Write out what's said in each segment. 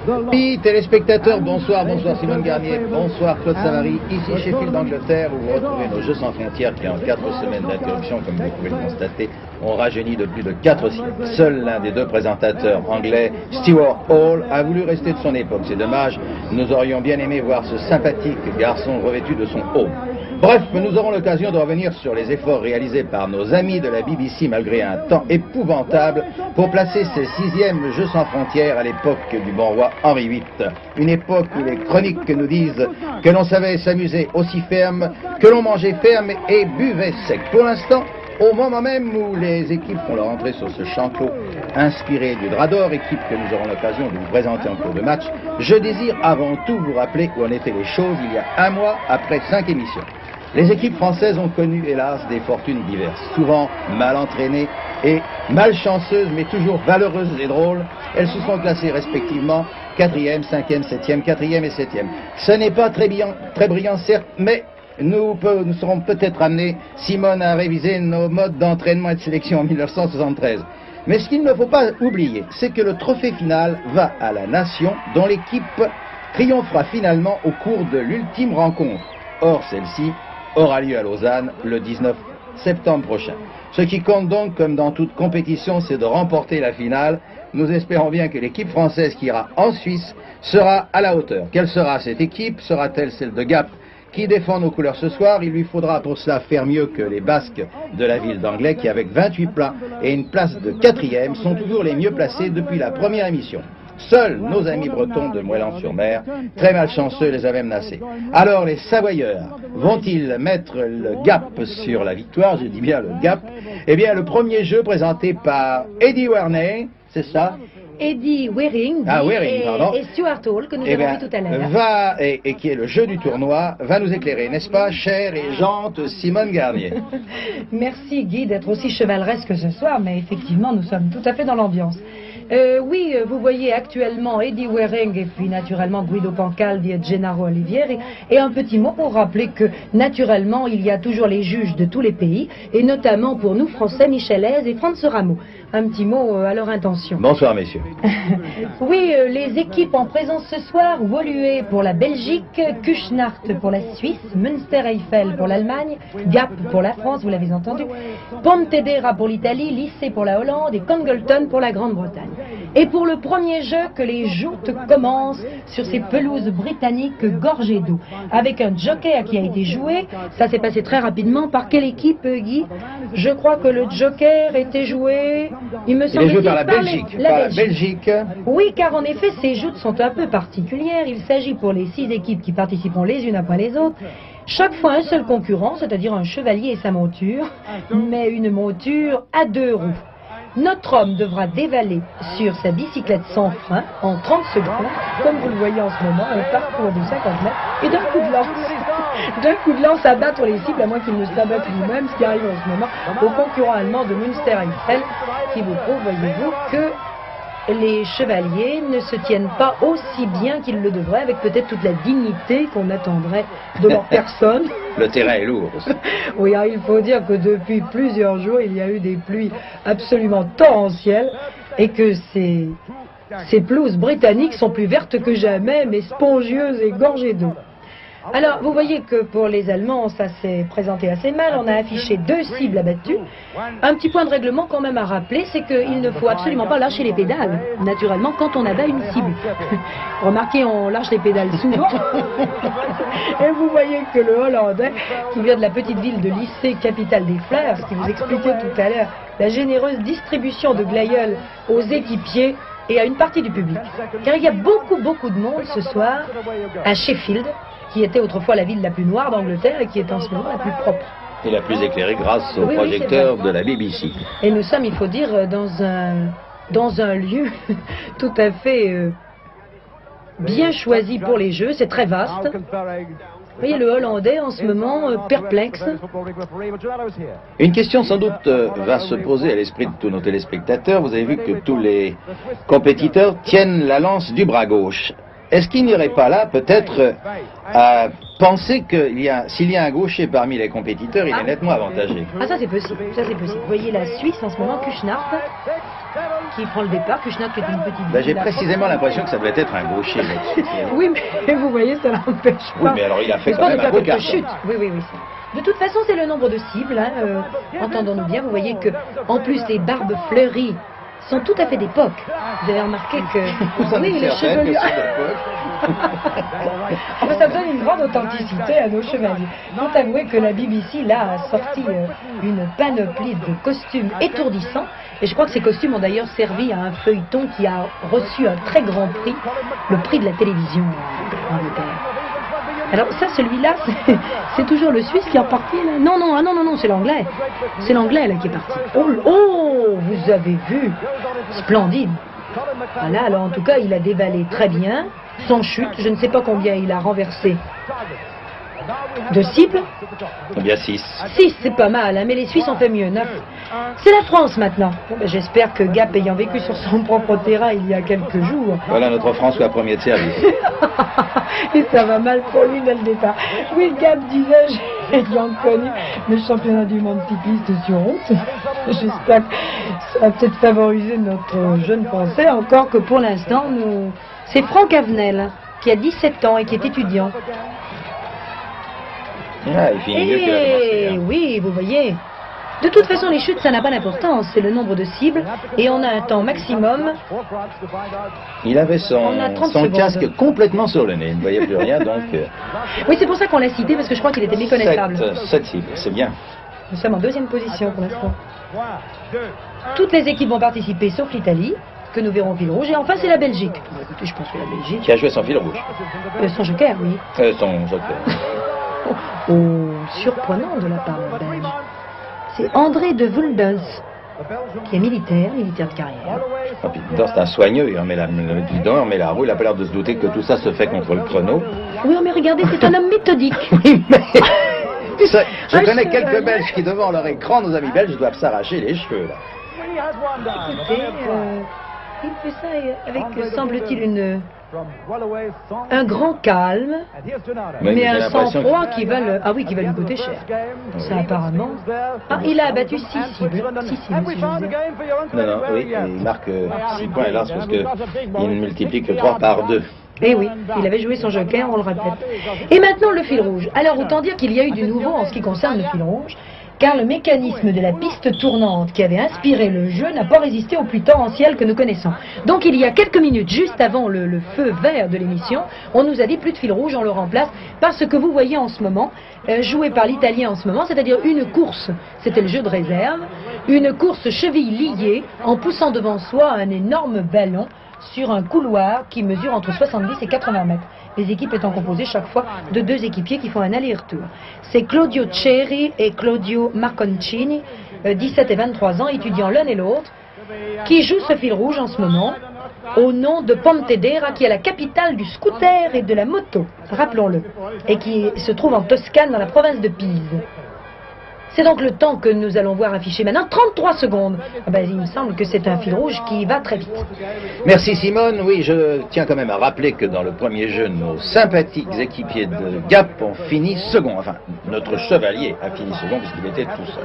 Amis téléspectateurs, bonsoir, bonsoir Simone Garnier, bonsoir Claude Savary, ici Sheffield d'Angleterre où vous retrouvez nos Jeux sans frontières qui en 4 semaines d'interruption, comme vous pouvez le constater, ont rajeuni de plus de 4 siècles. Seul l'un des deux présentateurs anglais, Stewart Hall, a voulu rester de son époque. C'est dommage, nous aurions bien aimé voir ce sympathique garçon revêtu de son haut. Bref, nous aurons l'occasion de revenir sur les efforts réalisés par nos amis de la BBC malgré un temps épouvantable pour placer ces 6e Jeux sans frontières à l'époque du bon roi Henri VIII. Une époque où les chroniques nous disent que l'on savait s'amuser aussi ferme, que l'on mangeait ferme et buvait sec. Pour l'instant, au moment même où les équipes font leur entrée sur ce champ clos inspiré du Drap d'Or, équipe que nous aurons l'occasion de vous présenter en cours de match, je désire avant tout vous rappeler où en étaient les choses il y a un mois après 5 émissions. Les équipes françaises ont connu, hélas, des fortunes diverses, souvent mal entraînées et malchanceuses, mais toujours valeureuses et drôles. Elles se sont classées respectivement 4e, 5e, 7e, 4e et 7e. Ce n'est pas très brillant, certes, mais nous serons peut-être amenés, Simone, à réviser nos modes d'entraînement et de sélection en 1973. Mais ce qu'il ne faut pas oublier, c'est que le trophée final va à la nation dont l'équipe triomphera finalement au cours de l'ultime rencontre. Or, celle-ci aura lieu à Lausanne le 19 septembre prochain. Ce qui compte donc, comme dans toute compétition, c'est de remporter la finale. Nous espérons bien que l'équipe française qui ira en Suisse sera à la hauteur. Quelle sera cette équipe? Sera-t-elle celle de Gap qui défend nos couleurs ce soir? Il lui faudra pour cela faire mieux que les Basques de la ville d'Anglais qui, avec 28 plats et une place de 4e, sont toujours les mieux placés depuis la première émission. Seuls nos amis bretons de Moëlan-sur-Mer, très malchanceux, les avaient menacés. Alors les Savoyeurs vont-ils mettre le Gap sur la victoire? Je dis bien le Gap. Eh bien, le premier jeu présenté par Eddie Werney, c'est ça? Eddie Waring, et Stewart Hall, que nous avons vu tout à l'heure. Et qui est le jeu du tournoi, va nous éclairer, n'est-ce pas, chère et gente Simone Garnier? Merci Guy d'être aussi chevaleresque ce soir, mais effectivement, nous sommes tout à fait dans l'ambiance. Oui, vous voyez actuellement Eddie Waring et puis naturellement Guido Pancaldi et Gennaro Olivieri. Et un petit mot pour rappeler que naturellement il y a toujours les juges de tous les pays et notamment pour nous Français Michel Aise et Franz Rameau. Un petit mot à leur intention. Bonsoir messieurs. Oui, les équipes en présence ce soir, Woluwe pour la Belgique, Kuchnart pour la Suisse, Münster-Eifel pour l'Allemagne, Gap pour la France, vous l'avez entendu, Pontedera pour l'Italie, Lycée pour la Hollande et Congleton pour la Grande-Bretagne. Et pour le premier jeu, que les joutes commencent sur ces pelouses britanniques gorgées d'eau, avec un joker qui a été joué. Ça s'est passé très rapidement. Par quelle équipe, Guy? Je crois que le joker était joué... Il me semble joué par la Belgique. La Belgique. Oui, car en effet, ces joutes sont un peu particulières. Il s'agit pour les 6 équipes qui participeront les unes après les autres. Chaque fois un seul concurrent, c'est-à-dire un chevalier et sa monture, mais une monture à 2 roues. Notre homme devra dévaler sur sa bicyclette sans frein en 30 secondes, comme vous le voyez en ce moment, un parcours de 50 mètres, et d'un coup de lance abattre les cibles, à moins qu'il ne s'abatte lui-même, ce qui arrive en ce moment au concurrent allemand de Münster-Eifel, qui vous prouve, voyez-vous, que les chevaliers ne se tiennent pas aussi bien qu'ils le devraient, avec peut-être toute la dignité qu'on attendrait de leur personne. Le terrain est lourd. Oui, il faut dire que depuis plusieurs jours, il y a eu des pluies absolument torrentielles et que ces pelouses britanniques sont plus vertes que jamais, mais spongieuses et gorgées d'eau. Alors, vous voyez que pour les Allemands, ça s'est présenté assez mal. On a affiché 2 cibles abattues. Un petit point de règlement quand même à rappeler, c'est qu'il ne faut absolument pas lâcher les pédales, naturellement, quand on abat une cible. Remarquez, on lâche les pédales souvent. Et vous voyez que le Hollandais, qui vient de la petite ville de Lycée, capitale des fleurs, ce qui vous expliquait tout à l'heure, la généreuse distribution de glaïeuls aux équipiers et à une partie du public. Car il y a beaucoup de monde ce soir à Sheffield, qui était autrefois la ville la plus noire d'Angleterre et qui est en ce moment la plus propre. Et la plus éclairée grâce aux projecteurs de la BBC. Et nous sommes, il faut dire, dans un lieu tout à fait bien choisi pour les jeux. C'est très vaste. Vous voyez le Hollandais en ce moment perplexe. Une question sans doute va se poser à l'esprit de tous nos téléspectateurs. Vous avez vu que tous les compétiteurs tiennent la lance du bras gauche. Est-ce qu'il n'y aurait pas là peut-être à penser que s'il y a un gaucher parmi les compétiteurs, il est nettement avantagé? Ah, ça c'est possible, ça c'est possible. Vous voyez la Suisse en ce moment, Kuchnart, qui prend le départ. Kushner qui est une petite... Ben, j'ai précisément l'impression que ça devait être un gaucher là-dessus. Oui, mais vous voyez, ça n'empêche pas. Oui, mais alors il a fait Mais quand même un beau quelques carton. chutes. Oui, oui, oui. De toute façon, c'est le nombre de cibles. Hein, entendons-nous bien, vous voyez que, en plus, les barbes fleuries sont tout à fait d'époque. Vous avez remarqué que... Vous en Oui, êtes les certaine que chevelures... c'est Enfin, ça donne une grande authenticité à nos chevaliers. Faut avouer que la BBC, là, a sorti une panoplie de costumes étourdissants. Et je crois que ces costumes ont d'ailleurs servi à un feuilleton qui a reçu un très grand prix, le prix de la télévision en Angleterre. Alors ça, celui-là, c'est toujours le Suisse qui est reparti là. Non, non, ah non, non, non, c'est l'Anglais. C'est l'Anglais là qui est parti. Oh, oh, vous avez vu, splendide. Voilà, alors en tout cas, il a dévalé très bien, sans chute. Je ne sais pas combien il a renversé de cibles. Bien 6. 6, c'est pas mal, hein, mais les Suisses ont fait mieux. 9. C'est la France maintenant. Bon, ben, j'espère que Gap, ayant vécu sur son propre terrain il y a quelques jours... Voilà notre François premier de service. Et ça va mal pour lui dès le départ. Oui, Gap, disais-je, ayant connu le championnat du monde cycliste sur route, j'espère que ça va peut-être favoriser notre jeune Français, encore que pour l'instant, c'est Franck Avenel, qui a 17 ans et qui est étudiant. Ah, il finit mieux que la Marseille, hein. Oui, vous voyez. De toute façon, les chutes, ça n'a pas d'importance. C'est le nombre de cibles et on a un temps maximum. Il avait On a 30 son secondes. casque complètement sur le nez. Il ne voyait plus rien, donc... Oui, c'est pour ça qu'on l'a cité, parce que je crois qu'il était méconnaissable. 7 cibles, c'est bien. Nous sommes en deuxième position pour l'instant. Toutes les équipes vont participer, sauf l'Italie, que nous verrons au fil rouge. Et enfin, c'est la Belgique. Bon, écoutez, je pense que la Belgique... Qui a joué son fil rouge. Son joker, oui. Son joker. Oh, surprenant de la part d'un Belge. C'est André de Vuldens, qui est militaire de carrière. Ah, puis, c'est un soigneux, il remet la roue, il n'a pas l'air de se douter que tout ça se fait contre le chrono. Oui, mais regardez, c'est un homme méthodique. Oui, mais... Je connais quelques Belges qui, devant leur écran, nos amis belges, doivent s'arracher les cheveux, là. Écoutez, il fait ça avec, semble-t-il, un grand calme, Mais mais j'ai un l'impression sang-froid qui va lui coûter cher. Ça, apparemment... Ah, il a abattu 6 cibles. 6 cibles, si je disais. Non, oui, il marque 6 points, hélas, parce qu'il ne multiplie que 3 par 2. Eh oui, il avait joué son joker, on le répète. Et maintenant le fil rouge. Alors autant dire qu'il y a eu du nouveau en ce qui concerne le fil rouge, car le mécanisme de la piste tournante qui avait inspiré le jeu n'a pas résisté au plus torrentiel que nous connaissons. Donc il y a quelques minutes, juste avant le feu vert de l'émission, on nous a dit plus de fil rouge, on le remplace par ce que vous voyez en ce moment, joué par l'Italien en ce moment, c'est-à-dire une course, c'était le jeu de réserve, une course cheville liée en poussant devant soi un énorme ballon sur un couloir qui mesure entre 70 et 80 mètres. Les équipes étant composées chaque fois de 2 équipiers qui font un aller-retour. C'est Claudio Ceri et Claudio Marconcini, 17 et 23 ans, étudiants l'un et l'autre, qui jouent ce fil rouge en ce moment, au nom de Pontedera, qui est la capitale du scooter et de la moto, rappelons-le, et qui se trouve en Toscane, dans la province de Pise. C'est donc le temps que nous allons voir affiché maintenant, 33 secondes. Ah ben, il me semble que c'est un fil rouge qui va très vite. Merci Simone. Oui, je tiens quand même à rappeler que dans le premier jeu, nos sympathiques équipiers de Gap ont fini second. Enfin, notre chevalier a fini second puisqu'il était tout seul.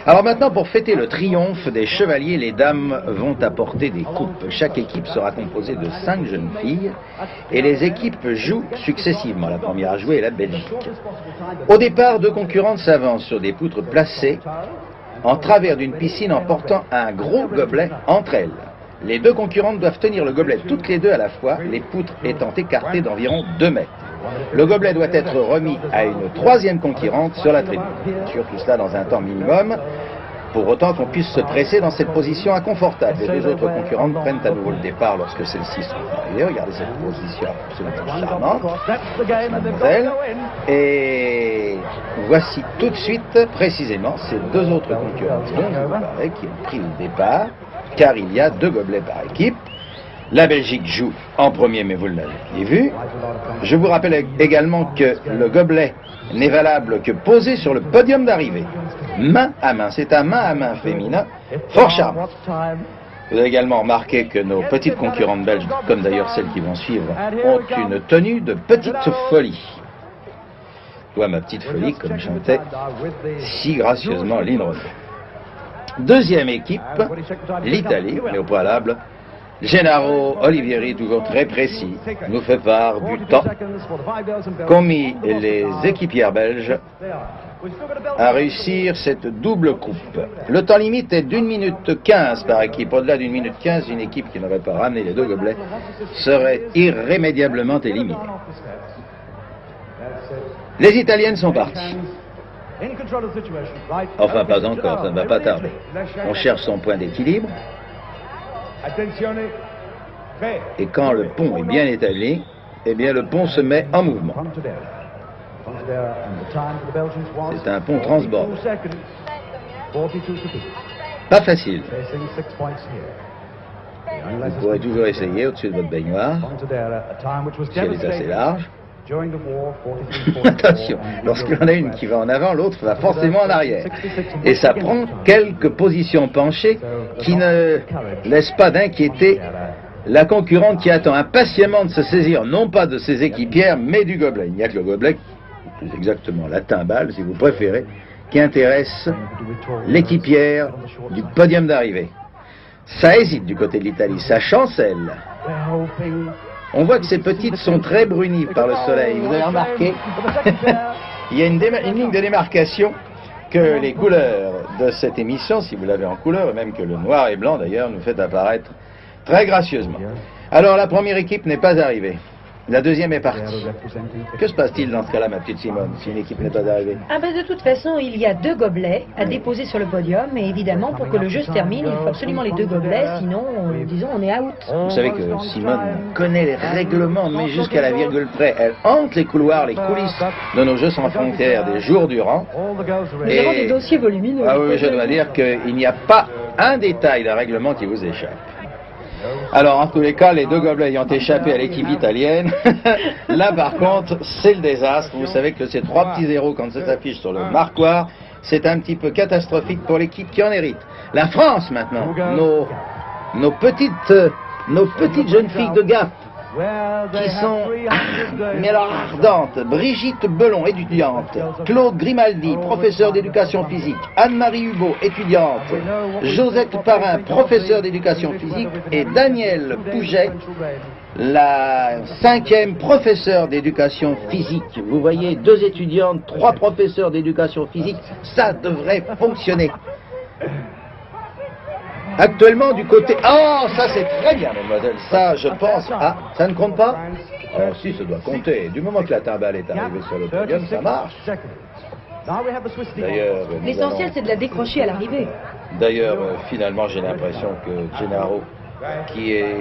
Alors maintenant, pour fêter le triomphe des chevaliers, les dames vont apporter des coupes. Chaque équipe sera composée de 5 jeunes filles et les équipes jouent successivement. La première à jouer est la Belgique. Au départ, 2 concurrentes s'avancent sur des poutres placées en travers d'une piscine en portant un gros gobelet entre elles. Les 2 concurrentes doivent tenir le gobelet toutes les 2 à la fois, les poutres étant écartées d'environ 2 mètres. Le gobelet doit être remis à une 3e concurrente sur la tribune. Bien sûr, tout cela dans un temps minimum, pour autant qu'on puisse se presser dans cette position inconfortable. Les 2 autres concurrentes prennent à nouveau le départ lorsque celles-ci sont arrivées. Regardez cette position absolument charmante, mademoiselle. Et voici tout de suite, précisément, ces 2 autres concurrentes dont je vous parlais, qui ont pris le départ, car il y a 2 gobelets par équipe. La Belgique joue en premier, mais vous l'avez vu. Je vous rappelle également que le gobelet n'est valable que posé sur le podium d'arrivée. Main à main, c'est un main à main féminin, fort charmant. Vous avez également remarqué que nos petites concurrentes belges, comme d'ailleurs celles qui vont suivre, ont une tenue de petite folie. Toi, ma petite folie, comme chantait si gracieusement Lynn Renaud. Deuxième équipe, l'Italie, mais au préalable, Gennaro Olivieri, toujours très précis, nous fait part du temps qu'ont mis les équipières belges à réussir cette double coupe. Le temps limite est d'1 minute 15 par équipe. Au-delà d'1 minute 15, une équipe qui n'aurait pas ramené les 2 gobelets serait irrémédiablement éliminée. Les Italiennes sont parties. Enfin, pas encore, ça ne va pas tarder. On cherche son point d'équilibre. Et quand le pont est bien établi, eh bien le pont se met en mouvement. C'est un pont transbord. Pas facile. Vous pourrez toujours essayer au-dessus de votre baignoire, si elle est assez large. Attention, lorsqu'il y en a une qui va en avant, l'autre va forcément en arrière. Et ça prend quelques positions penchées qui ne laissent pas d'inquiéter la concurrente qui attend impatiemment de se saisir, non pas de ses équipières, mais du gobelet. Il n'y a que le gobelet, plus exactement la timbale, si vous préférez, qui intéresse l'équipière du podium d'arrivée. Ça hésite du côté de l'Italie, ça chancelle. On voit que ces petites sont très brunies par le soleil. Vous avez remarqué, il y a une ligne de démarcation que les couleurs de cette émission, si vous l'avez en couleur, et même que le noir et blanc d'ailleurs, nous fait apparaître très gracieusement. Alors la première équipe n'est pas arrivée. La deuxième est partie. Que se passe-t-il dans ce cas-là, ma petite Simone, si une équipe n'est pas arrivée? Ah ben de toute façon, il y a 2 gobelets à déposer sur le podium, et évidemment, pour que le jeu se termine, il faut absolument les 2 gobelets, sinon, disons, on est out. Vous savez que Simone connaît les règlements, mais jusqu'à la virgule près. Elle hante les couloirs, les coulisses de nos Jeux sans frontières des jours durant. Nous avons des dossiers volumineux. Ah oui, je dois dire qu'il n'y a pas un détail d'un règlement qui vous échappe. Alors, en tous les cas, les 2 gobelets ayant échappé à l'équipe italienne, là, par contre, c'est le désastre. Vous savez que ces 3 petits zéros, quand ça s'affiche sur le marquoir, c'est un petit peu catastrophique pour l'équipe qui en hérite. La France, maintenant, nos petites jeunes filles de Gap, qui sont, mais alors ardentes. Brigitte Belon, étudiante. Claude Grimaldi, professeur d'éducation physique. Anne-Marie Hugo, étudiante. Josette Parrain, professeur d'éducation physique. Et Danielle Pouget, la 5e professeure d'éducation physique. Vous voyez, 2 étudiantes, 3 professeurs d'éducation physique, ça devrait fonctionner. Actuellement, du côté... Oh, ça c'est très bien, mademoiselle. Ça, je pense... Ah, ça ne compte pas? Oh, si, ça doit compter. Du moment que la timbale est arrivée sur le podium, ça marche. D'ailleurs... L'essentiel, c'est de la décrocher à l'arrivée. D'ailleurs, finalement, j'ai l'impression que Gennaro, qui est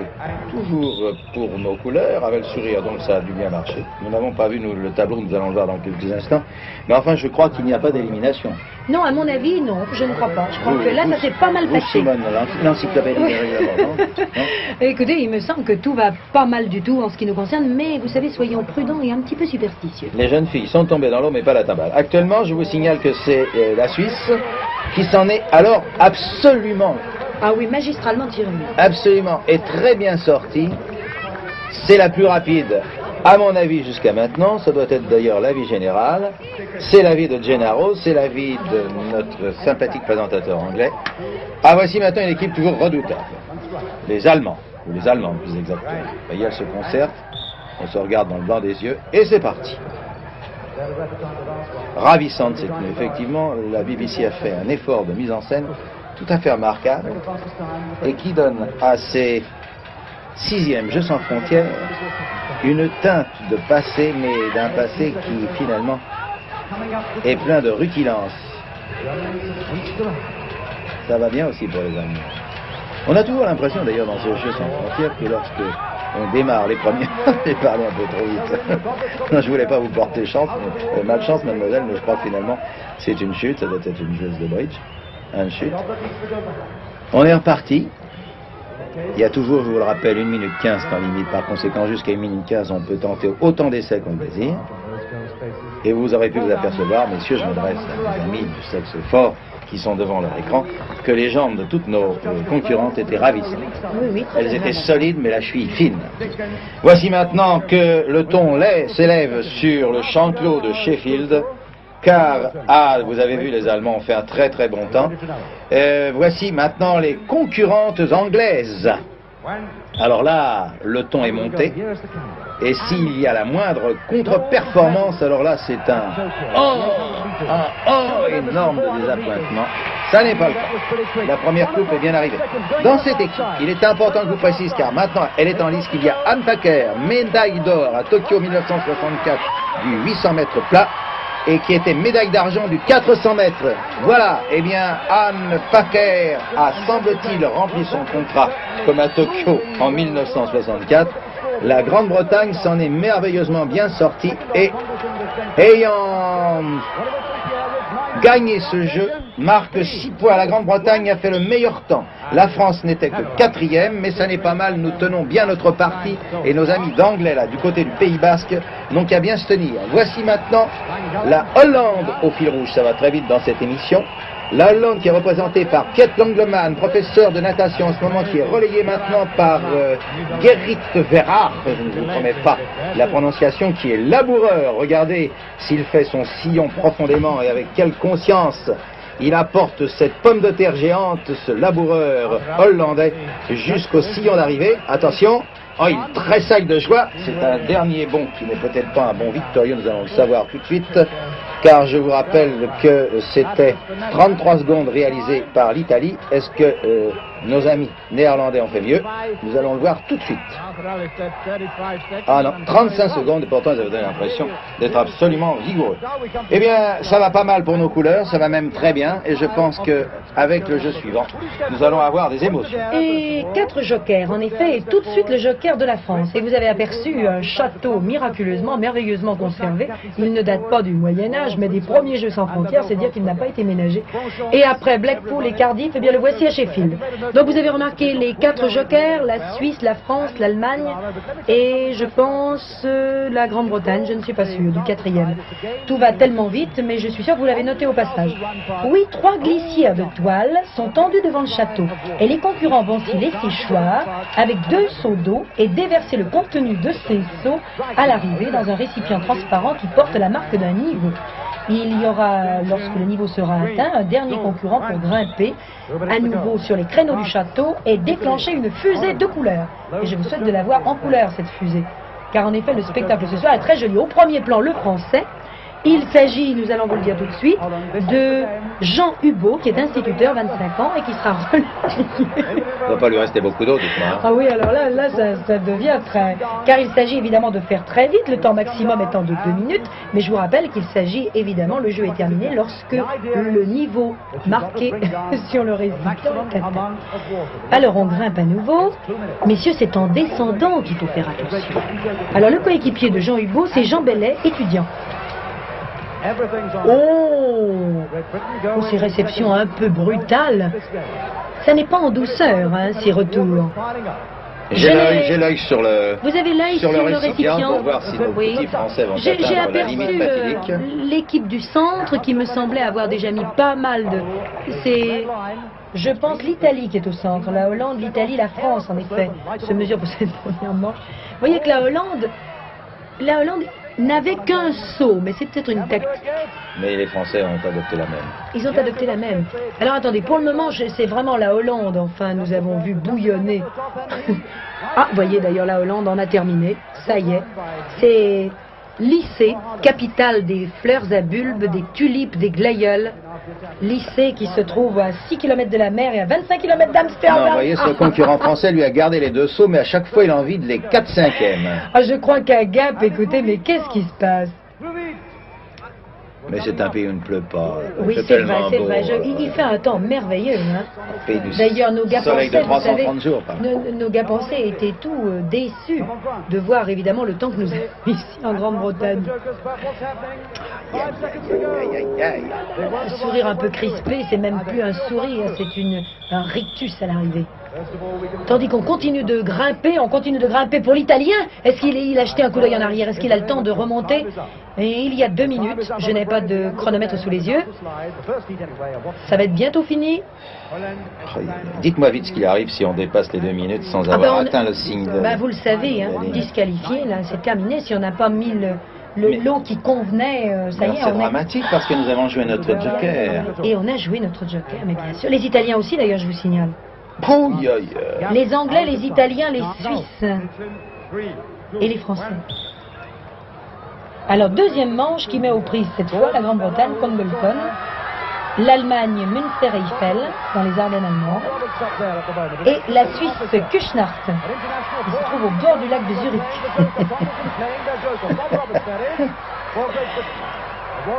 toujours pour nos couleurs, avait le sourire, donc ça a dû bien marcher. Nous n'avons pas vu le tableau, nous allons le voir dans quelques instants. Mais enfin, je crois qu'il n'y a pas d'élimination. Non, à mon avis, non, je ne crois pas. Je crois que là, ça s'est pas mal passé. Simone, l'encyclopédie des règlements, non? Écoutez, il me semble que tout va pas mal du tout en ce qui nous concerne, mais vous savez, soyons prudents et un petit peu superstitieux. Les jeunes filles sont tombées dans l'eau, mais pas la timbale. Actuellement, je vous signale que c'est la Suisse qui s'en est alors absolument... Ah oui, magistralement tiré. Absolument, et très bien sortie. C'est la plus rapide, à mon avis, jusqu'à maintenant. Ça doit être d'ailleurs l'avis général. C'est l'avis de Gennaro, c'est l'avis de notre sympathique présentateur anglais. Ah, voici maintenant une équipe toujours redoutable. Les Allemands, ou les Allemandes plus exactement. Vous voyez, elles se concertent, on se regarde dans le blanc des yeux, et c'est parti. Ravissante cette nuit. Effectivement, la BBC a fait un effort de mise en scène tout à fait remarquable et qui donne à ces 6e Jeux sans frontières une teinte de passé, mais d'un passé qui finalement est plein de rutilance. Ça va bien aussi pour les Allemands. On a toujours l'impression d'ailleurs dans ces Jeux sans frontières que lorsque on démarre les premiers, j'ai parlé un peu trop vite. Non, je voulais pas vous porter chance, mais, malchance mademoiselle, mais je crois que finalement c'est une chute, ça doit être une joueuse de bridge. Un chute. On est reparti. Il y a toujours, je vous le rappelle, 1 minute 15 temps limite. Par conséquent, jusqu'à 1 minute 15, on peut tenter autant d'essais qu'on le désire. Et vous aurez pu vous apercevoir, messieurs, je m'adresse à mes amis du sexe fort qui sont devant leur écran, que les jambes de toutes nos concurrentes étaient ravissantes. Elles étaient solides, mais la cheville fine. Voici maintenant que le ton s'élève sur le champ clos de Sheffield. car, vous avez vu, les Allemands ont fait un très très bon temps. Voici maintenant les concurrentes anglaises. Alors là, le ton est monté, et s'il y a la moindre contre-performance, alors là c'est un énorme de désappointement. Ça n'est pas le cas. La première coupe est bien arrivée. Dans cette équipe, il est important que je vous précise, car maintenant elle est en liste, qu'il y a Anne Paquer, médaille d'or à Tokyo 1964 du 800 mètres plat, et qui était médaille d'argent du 400 mètres. Voilà, eh bien, Anne Paquer a, semble-t-il, rempli son contrat comme à Tokyo en 1964. La Grande-Bretagne s'en est merveilleusement bien sortie et, ayant gagné ce jeu, marque 6 points. La Grande-Bretagne a fait le meilleur temps. La France n'était que 4e, mais ça n'est pas mal, nous tenons bien notre parti, et nos amis d'anglais, là, du côté du Pays Basque, n'ont qu'à bien se tenir. Voici maintenant la Hollande au fil rouge, ça va très vite dans cette émission. La Hollande qui est représentée par Piet Langleman, professeur de natation en ce moment, qui est relayé maintenant par Gerrit Verhaar, je ne vous promets pas la prononciation, qui est laboureur. Regardez s'il fait son sillon profondément et avec quelle conscience il apporte cette pomme de terre géante, ce laboureur hollandais, jusqu'au sillon d'arrivée. Attention, il tressaille de joie. C'est un dernier bond qui n'est peut-être pas un bond victorieux, nous allons le savoir tout de suite, car je vous rappelle que c'était 33 secondes réalisées par l'Italie. Est-ce que nos amis néerlandais ont fait mieux? Nous allons le voir tout de suite. Ah non, 35 secondes, et pourtant ils avaient donné l'impression d'être absolument vigoureux. Eh bien, ça va pas mal pour nos couleurs, ça va même très bien, et je pense qu'avec le jeu suivant, nous allons avoir des émotions. Et 4 jokers, en effet, et tout de suite le joker de la France. Et vous avez aperçu un château miraculeusement, merveilleusement conservé. Il ne date pas du Moyen-Âge, mais des premiers Jeux sans frontières, c'est dire qu'il n'a pas été ménagé. Et après Blackpool et Cardiff, eh bien le voici à Sheffield. Donc vous avez remarqué les 4 jokers, la Suisse, la France, l'Allemagne et je pense la Grande-Bretagne, je ne suis pas sûre, du 4e. Tout va tellement vite, mais je suis sûre que vous l'avez noté au passage. Oui, 3 glissières de toile sont tendues devant le château et les concurrents vont s'y laisser choir avec 2 seaux d'eau et déverser le contenu de ces seaux à l'arrivée dans un récipient transparent qui porte la marque d'un niveau. Il y aura, lorsque le niveau sera atteint, un dernier concurrent pour grimper à nouveau sur les créneaux du château et déclencher une fusée de couleurs. Et je vous souhaite de la voir en couleur, cette fusée. Car en effet, le spectacle ce soir est très joli. Au premier plan, le français. Il s'agit, nous allons vous le dire tout de suite, de Jean Hubaut, qui est instituteur, 25 ans, et qui sera relié. Il ne va pas lui rester beaucoup d'eau, dites-moi. Ah oui, alors là ça devient très... Car il s'agit évidemment de faire très vite, le temps maximum étant de 2 minutes, mais je vous rappelle qu'il s'agit évidemment, le jeu est terminé lorsque le niveau marqué sur le récipient est atteint. Alors on grimpe à nouveau. Messieurs, c'est en descendant qu'il faut faire attention. Alors le coéquipier de Jean Hubaut, c'est Jean Bellet, étudiant. Ces réceptions un peu brutales. Ça n'est pas en douceur, hein, ces retours. J'ai l'œil sur le... Vous avez l'œil sur le récipient pour voir si nos petits Français vont atteindre la limite fatidique. J'ai aperçu l'équipe du centre qui me semblait avoir déjà mis pas mal de... C'est, je pense, l'Italie qui est au centre. La Hollande, l'Italie, la France, en effet, se mesurent pour cette première manche. Vous voyez que la Hollande n'avait qu'un saut, mais c'est peut-être une tactique. Mais les Français ont adopté la même. Ils ont adopté la même. Alors attendez, pour le moment, c'est vraiment la Hollande, enfin, nous avons vu bouillonner. Ah, voyez d'ailleurs, la Hollande en a terminé, ça y est. C'est Lycée, capitale des fleurs à bulbes, des tulipes, des glaïeuls. Lycée qui se trouve à 6 km de la mer et à 25 km d'Amsterdam. Non, vous voyez, ce concurrent français lui a gardé les 2 sauts, mais à chaque fois il en vide les 4/5e. Ah, je crois qu'à Gap, écoutez, mais qu'est-ce qui se passe? Mais c'est un pays où il ne pleut pas. Oui, c'est vrai, c'est vrai. Il fait un temps merveilleux. Hein. D'ailleurs, nos Gapençais, vous savez, nos Gapençais étaient tout déçus de voir évidemment le temps que nous avons ici en Grande-Bretagne. Un sourire un peu crispé, c'est même plus un sourire, c'est un rictus à l'arrivée. Tandis qu'on continue de grimper, pour l'Italien. Est-ce qu'il a jeté un coup d'œil en arrière? Est-ce qu'il a le temps de remonter? Et il y a 2 minutes, je n'ai pas de chronomètre sous les yeux. Ça va être bientôt fini. Dites-moi vite ce qu'il arrive si on dépasse les 2 minutes sans avoir atteint le signe de... Vous le savez, hein, disqualifié, là, c'est terminé. Si on n'a pas mis le lot qui convenait. Ça y est, c'est dramatique parce que nous avons joué notre joker. Et on a joué notre joker, mais bien sûr. Les Italiens aussi, d'ailleurs, je vous signale. Oh, Les Anglais, les Italiens, les Suisses et les Français. Alors, deuxième manche qui met aux prises cette fois la Grande-Bretagne, Congleton, l'Allemagne, Münster-Eiffel, dans les Ardennes allemandes, et la Suisse, Küchnart, qui se trouve au bord du lac de Zurich.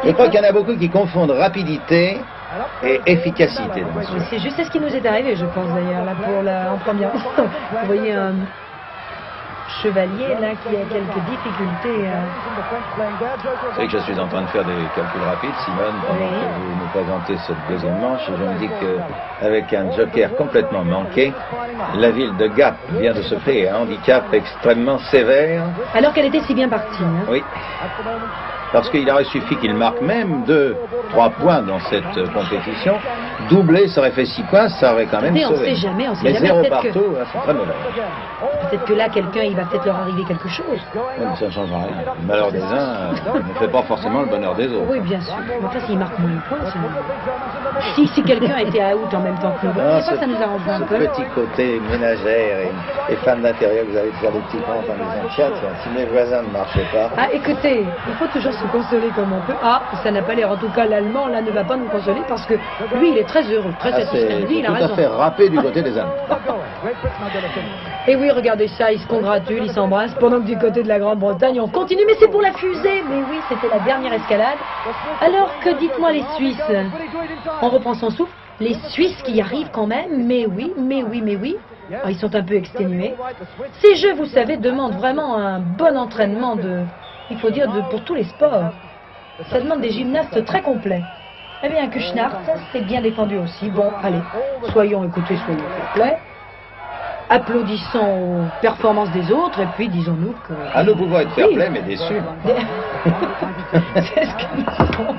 Je crois qu'il y en a beaucoup qui confondent rapidité et efficacité. C'est juste ce qui nous est arrivé, je pense d'ailleurs, là en première. Vous voyez un chevalier là qui a quelques difficultés. Vous savez que je suis en train de faire des calculs rapides, Simone, pendant que vous nous présentez cette deuxième manche, et je me dis qu'avec un joker complètement manqué, la ville de Gap vient de se créer un handicap extrêmement sévère. Alors qu'elle était si bien partie. Hein. Oui. Parce qu'il aurait suffi qu'il marque même 2-3 points dans cette compétition. Doubler, ça aurait fait 6 points, ça aurait quand même sauvé. On ne sait jamais, on sait mais jamais. 0 partout, c'est très mauvais. Peut-être que là, quelqu'un, il va peut-être leur arriver quelque chose. Oui, mais ça ne change rien. Le malheur des uns ne fait pas forcément le bonheur des autres. Oui, bien sûr. Mais enfin, s'il marque moins de points, si quelqu'un était à out en même temps que nous, des fois, ça nous arrange un peu. Ce petit côté ménagère et femme d'intérieur, vous avez toujours des petits points en disant chat, si mes voisins ne marchaient pas. Ah, écoutez, il faut toujours se consoler comme on peut. Ah, ça n'a pas l'air. En tout cas, l'Allemand, là, ne va pas nous consoler parce que lui, il est très heureux, très satisfait. Lui, il a raison. Tout à fait râpé du côté des Allemands. Et oui, regardez ça, ils se congratulent, ils s'embrassent, pendant que du côté de la Grande-Bretagne, on continue, mais c'est pour la fusée. Mais oui, c'était la dernière escalade. Alors que dites-moi les Suisses, on reprend son souffle, les Suisses qui y arrivent quand même, mais oui. Ah, ils sont un peu exténués. Ces jeux, vous savez, demandent vraiment un bon entraînement il faut dire, pour tous les sports. Ça demande des gymnastes très complets. Eh bien, Küchnart, c'est bien défendu aussi. Bon, allez, soyons complets. Applaudissons aux performances des autres, et puis disons-nous que... Ah, nous pouvons être fair play, mais déçus. C'est ce que nous sommes.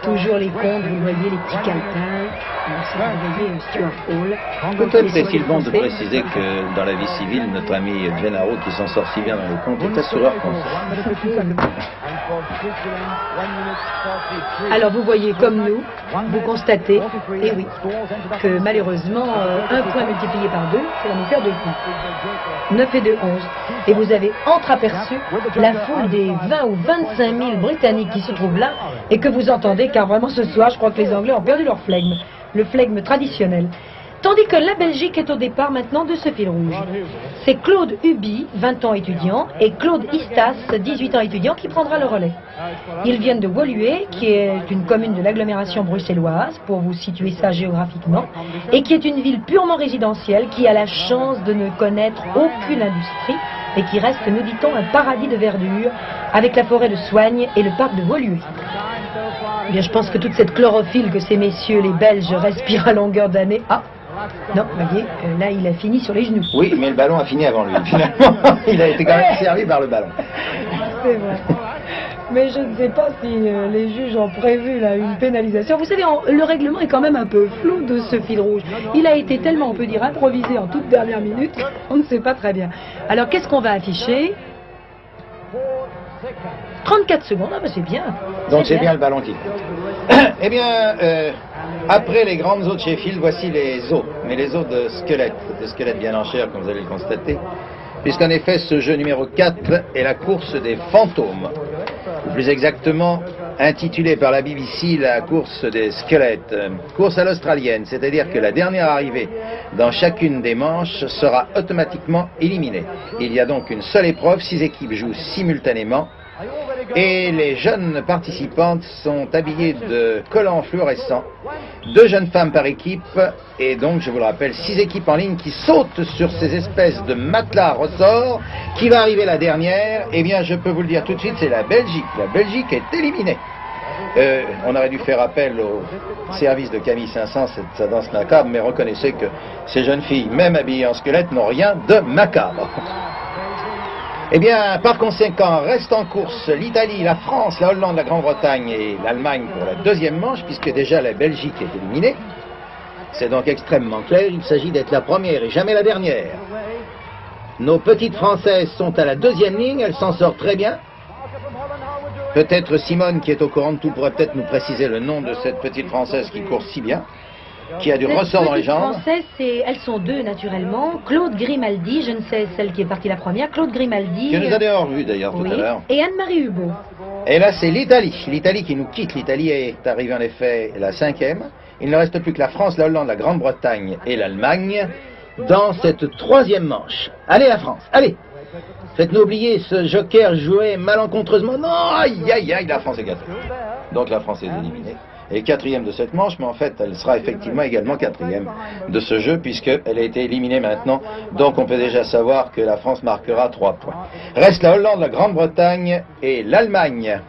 Toujours les comptes, vous voyez les petits calepins. Vous voyez Stuart Hall. Peut-être est-il bon de préciser que dans la vie civile, notre ami Gennaro, qui s'en sort si bien dans les comptes, est assureur conseil. Alors vous voyez comme nous, vous constatez, et oui, que malheureusement, un point multiplié par 2, ça va nous faire 2 points. 9 et 2, 11. Et vous avez entreaperçu la foule des 20 ou 25 000 Britanniques qui se trouvent là, et que vous entendez, car vraiment ce soir, je crois que les Anglais ont perdu leur flegme, le flegme traditionnel. Tandis que la Belgique est au départ maintenant de ce fil rouge. C'est Claude Huby, 20 ans étudiant, et Claude Istas, 18 ans étudiant, qui prendra le relais. Ils viennent de Woluwe, qui est une commune de l'agglomération bruxelloise, pour vous situer ça géographiquement, et qui est une ville purement résidentielle, qui a la chance de ne connaître aucune industrie, et qui reste, nous dit-on, un paradis de verdure, avec la forêt de Soignes et le parc de Woluwe. Eh bien, je pense que toute cette chlorophylle que ces messieurs, les Belges, respirent à longueur d'année... Ah, non, vous voyez, là, il a fini sur les genoux. Oui, mais le ballon a fini avant lui, finalement. Il a été quand même servi par le ballon. C'est vrai. Mais je ne sais pas si les juges ont prévu là, une pénalisation. Vous savez, le règlement est quand même un peu flou de ce fil rouge. Il a été tellement, on peut dire, improvisé en toute dernière minute, on ne sait pas très bien. Alors, qu'est-ce qu'on va afficher ? 34 secondes, ah ben c'est bien. Donc c'est bien le ballon qui compte. Eh bien, après les grandes eaux de Sheffield, voici les eaux. Mais les eaux de squelettes bien en chair, comme vous allez le constater. Puisqu'en effet, ce jeu numéro 4 est la course des fantômes. Ou plus exactement, intitulé par la BBC la course des squelettes. Course à l'australienne, c'est-à-dire que la dernière arrivée dans chacune des manches sera automatiquement éliminée. Il y a donc une seule épreuve, 6 équipes jouent simultanément. Et les jeunes participantes sont habillées de collants fluorescents, 2 jeunes femmes par équipe, et donc, je vous le rappelle, 6 équipes en ligne qui sautent sur ces espèces de matelas ressorts. Qui va arriver la dernière? Eh bien, je peux vous le dire tout de suite, c'est la Belgique. La Belgique est éliminée. On aurait dû faire appel au service de Camille 500, sa danse macabre, mais reconnaissez que ces jeunes filles, même habillées en squelette, n'ont rien de macabre. Eh bien, par conséquent, reste en course l'Italie, la France, la Hollande, la Grande-Bretagne et l'Allemagne pour la deuxième manche, puisque déjà la Belgique est éliminée. C'est donc extrêmement clair, il s'agit d'être la première et jamais la dernière. Nos petites Françaises sont à la deuxième ligne, elles s'en sortent très bien. Peut-être Simone, qui est au courant de tout, pourrait peut-être nous préciser le nom de cette petite Française qui court si bien, qui a du ressort dans les jambes. Françaises, elles sont deux naturellement. Claude Grimaldi, je ne sais celle qui est partie la première. Claude Grimaldi. Que nous a d'ailleurs vu d'ailleurs tout à l'heure. Et Anne-Marie Hugo. Et là c'est l'Italie. L'Italie qui nous quitte. L'Italie est arrivée en effet la cinquième. Il ne reste plus que la France, la Hollande, la Grande-Bretagne et l'Allemagne dans cette troisième manche. Allez la France, allez! Faites-nous oublier ce joker joué malencontreusement. Non, aïe, aïe, aïe, la France est gâtée. Donc la France est éliminée. Et quatrième de cette manche, mais en fait, elle sera effectivement également quatrième de ce jeu, puisqu'elle a été éliminée maintenant. Donc on peut déjà savoir que la France marquera 3 points. Reste la Hollande, la Grande-Bretagne et l'Allemagne.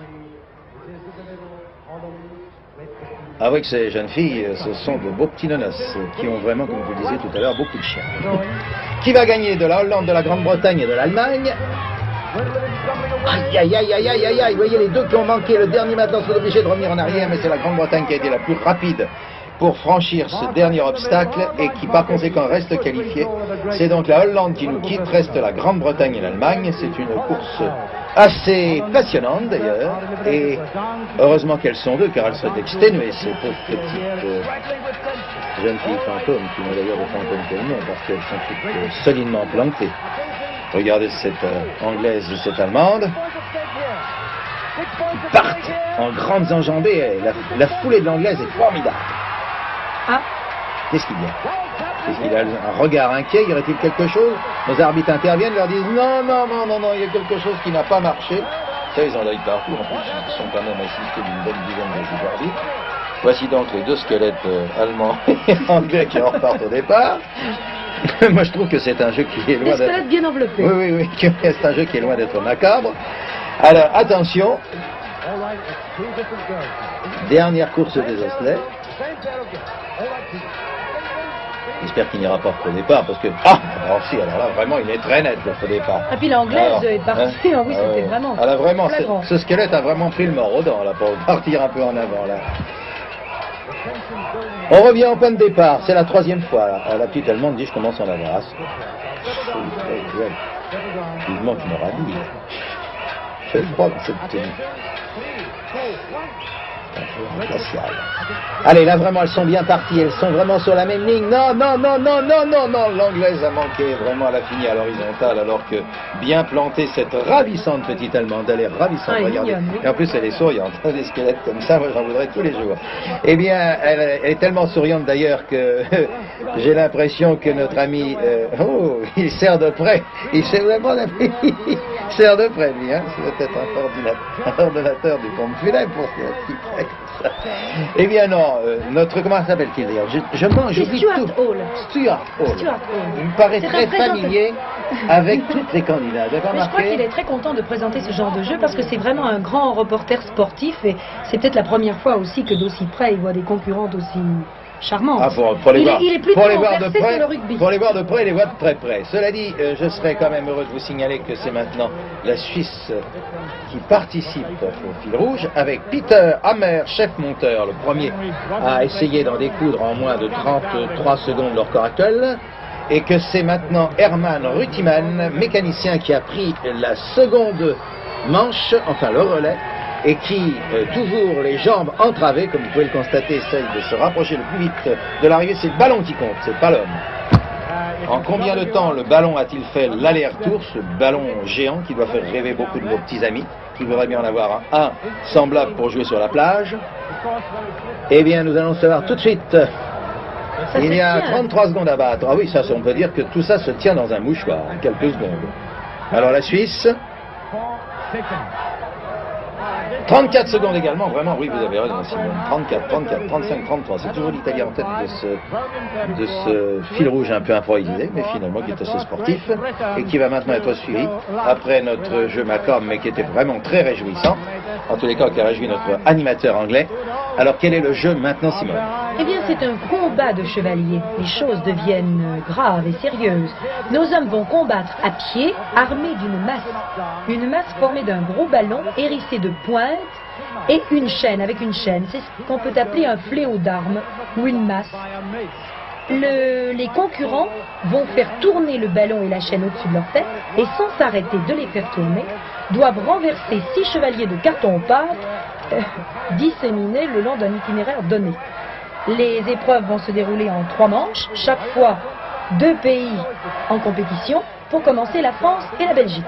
Avec ces jeunes filles, ce sont de beaux petits nonos qui ont vraiment, comme vous le disiez tout à l'heure, beaucoup de chiens. Qui va gagner de la Hollande, de la Grande-Bretagne et de l'Allemagne? Aïe, aïe, aïe, aïe, aïe, aïe, aïe, vous voyez les deux qui ont manqué le dernier maintenant sont obligés de revenir en arrière, mais c'est la Grande-Bretagne qui a été la plus rapide pour franchir ce dernier obstacle et qui par conséquent reste qualifiée. C'est donc la Hollande qui nous quitte, reste la Grande-Bretagne et l'Allemagne. C'est une course assez passionnante d'ailleurs, et heureusement qu'elles sont deux car elles sont exténuées, ces pauvres petites jeunes filles fantômes, qui n'ont d'ailleurs de fantômes que le nom parce qu'elles sont toutes solidement plantées. Regardez cette anglaise et cette allemande qui partent en grandes enjambées. La foulée de l'anglaise est formidable. Ah. Qu'est-ce qu'il y a? Est-ce qu'il a un regard inquiet? Y aurait-il quelque chose? Nos arbitres interviennent, leur disent non, non, non, non, non, il y a quelque chose qui n'a pas marché. Ça, ils en l'œil partout. En plus, ils sont quand même assistés d'une bonne dizaine de arbitres. Voici donc les deux squelettes allemands et anglais qui en repartent au départ. Moi, je trouve que c'est un jeu qui est loin d'être... Des squelettes bien enveloppés. Oui, oui, oui, c'est un jeu qui est loin d'être macabre. Alors, attention. Dernière course des osselets. J'espère qu'il n'ira pas au départ parce que... Ah, alors si, alors là, vraiment, il est très net le départ. Et puis l'anglaise est partie, oui, c'était vraiment... Alors vraiment, ce squelette a vraiment pris le mort aux dents, là, pour partir un peu en avant, là. On revient en point de départ, c'est la troisième fois, là. La petite allemande dit, je commence en avance. Vivement qu'il me rhabille. C'est froid dans cette tenue. Allez, là vraiment elles sont bien parties, elles sont vraiment sur la même ligne. Non, non, non, non, non, non, non, l'anglaise a manqué, vraiment elle a fini à l'horizontale alors que bien plantée cette ravissante petite allemande, elle est ravissante, regardez. Et en plus elle est souriante, des squelettes comme ça, moi j'en voudrais tous les jours. Eh bien, elle est tellement souriante d'ailleurs que j'ai l'impression que notre ami, il sert de près, il sert vraiment il sert de près lui, hein, c'est peut-être un ordonnateur du pompe funèbre pour ce petit près. Eh bien non, notre, comment s'appelle-t-il d'ailleurs? J'oublie tout. Stuart Hall. Il me paraît très familier avec toutes les candidats. Je crois qu'il est très content de présenter ce genre de jeu parce que c'est vraiment un grand reporter sportif et c'est peut-être la première fois aussi que d'aussi près il voit des concurrentes aussi charmantes. Ah, pour les voir, il est plutôt versé sur le rugby. Pour les voir de près, il les voit de très près. Cela dit, je serais quand même heureux de vous signaler que c'est maintenant la Suisse qui participe au fil rouge avec Peter Hammer, chef monteur, le premier à essayer d'en découdre en moins de 33 secondes leur corps actuel, et que c'est maintenant Hermann Rutimann, mécanicien, qui a pris la seconde manche, enfin le relais, et qui, toujours les jambes entravées, comme vous pouvez le constater, essaye de se rapprocher le plus vite de l'arrivée. C'est le ballon qui compte, c'est pas l'homme. En combien de temps le ballon a-t-il fait l'aller-retour, ce ballon géant qui doit faire rêver beaucoup de nos petits amis, qui voudraient bien en avoir un semblable pour jouer sur la plage? Eh bien, nous allons savoir tout de suite. Il y a 33 secondes à battre. Ah oui, ça, on peut dire que tout ça se tient dans un mouchoir, en quelques secondes. Alors la Suisse... 34 secondes également, vraiment, oui, vous avez raison, Simon. 34, 34, 35, 33. C'est toujours l'Italie en tête de ce fil rouge un peu improvisé, mais finalement qui est assez sportif et qui va maintenant être suivi après notre jeu macabre, mais qui était vraiment très réjouissant. En tous les cas, qui a réjoui notre animateur anglais. Alors, quel est le jeu maintenant, Simone? Eh bien, c'est un combat de chevaliers. Les choses deviennent graves et sérieuses. Nos hommes vont combattre à pied, armés d'une masse. Une masse formée d'un gros ballon hérissé de pointes et une chaîne avec une chaîne. C'est ce qu'on peut appeler un fléau d'armes ou une masse. les concurrents vont faire tourner le ballon et la chaîne au-dessus de leur tête et sans s'arrêter de les faire tourner, doivent renverser 6 chevaliers de carton-pâte disséminés le long d'un itinéraire donné. Les épreuves vont se dérouler en 3 manches, chaque fois 2 pays en compétition, pour commencer la France et la Belgique.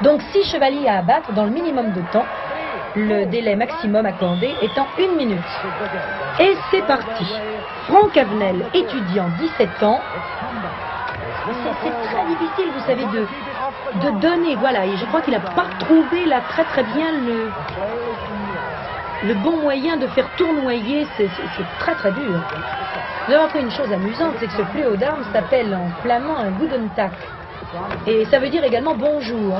Donc 6 chevaliers à abattre dans le minimum de temps, le délai maximum accordé étant 1 minute. Et c'est parti. Franck Avenel, étudiant, 17 ans. C'est très difficile, vous savez, de donner, voilà, et je crois qu'il n'a pas trouvé là très bien le bon moyen de faire tournoyer, c'est très dur. Nous avons appris une chose amusante, c'est que ce fléau d'armes s'appelle en flamand un goedendag. Et ça veut dire également bonjour.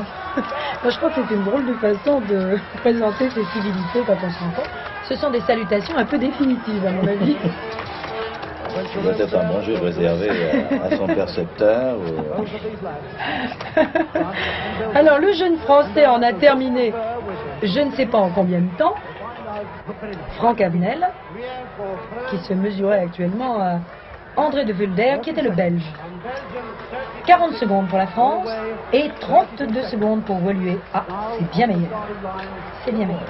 Donc, je crois que c'est une drôle de façon de présenter ces civilités quand on se rencontre. Ce sont des salutations un peu définitives à mon avis. Ça doit être un bonjour réservé à son percepteur. Alors le jeune Français en a terminé, je ne sais pas en combien de temps. Franck Avenel, qui se mesurait actuellement à André de Vulder, qui était le Belge. 40 secondes pour la France et 32 secondes pour Woluwe. Ah, c'est bien meilleur. C'est bien meilleur.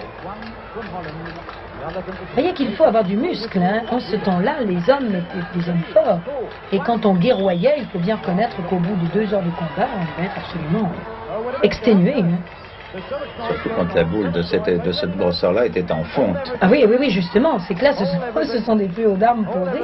Vous voyez qu'il faut avoir du muscle, hein. En ce temps-là, les hommes étaient des hommes forts. Et quand on guerroyait, il faut bien reconnaître qu'au bout de 2 heures de combat, on devait être absolument exténué. Hein. Surtout quand la boule de cette grosseur-là était en fonte. Ah oui, justement. C'est que là, ce sont des fléaux d'armes posés.